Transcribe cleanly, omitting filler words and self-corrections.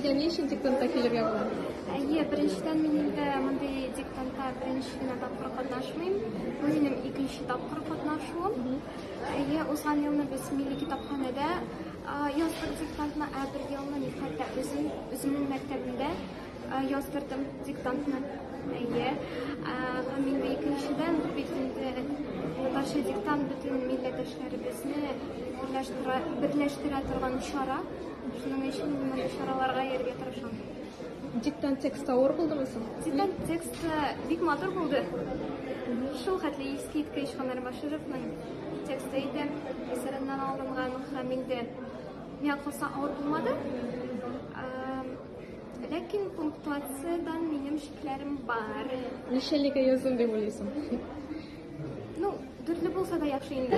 Сизге эмне үчүн диктантка келүүгө болду? Біріншіден мен енді мындай диктантта бірінші гана тапқыр катнашмайм. Бул менин экинчи тапқыр катнашуум. Узган жылы биз милли китапханада яздык диктантны бир жылы мен хатта өзүмдүн мектебимде яздырдым диктантны. Менде экинчиден башка диктант бүтүн миллеттештерибизни бирлештире турган чара. Шуның үчүн мындай чараларга эрге тырышам. Диктант текст ауыр булдымы соң? Диктант текст бик матур булды. Шул хәтле Искит Кыйшханар Башировның тексты иде. Әсәреннән алынган һәм инде миңа калса авыр булмады. Ләкин пунктуациядан минем шикләрем бар. Ничәлегә яздым дип уйлыйсың? Дүртле булса да яхшы инде.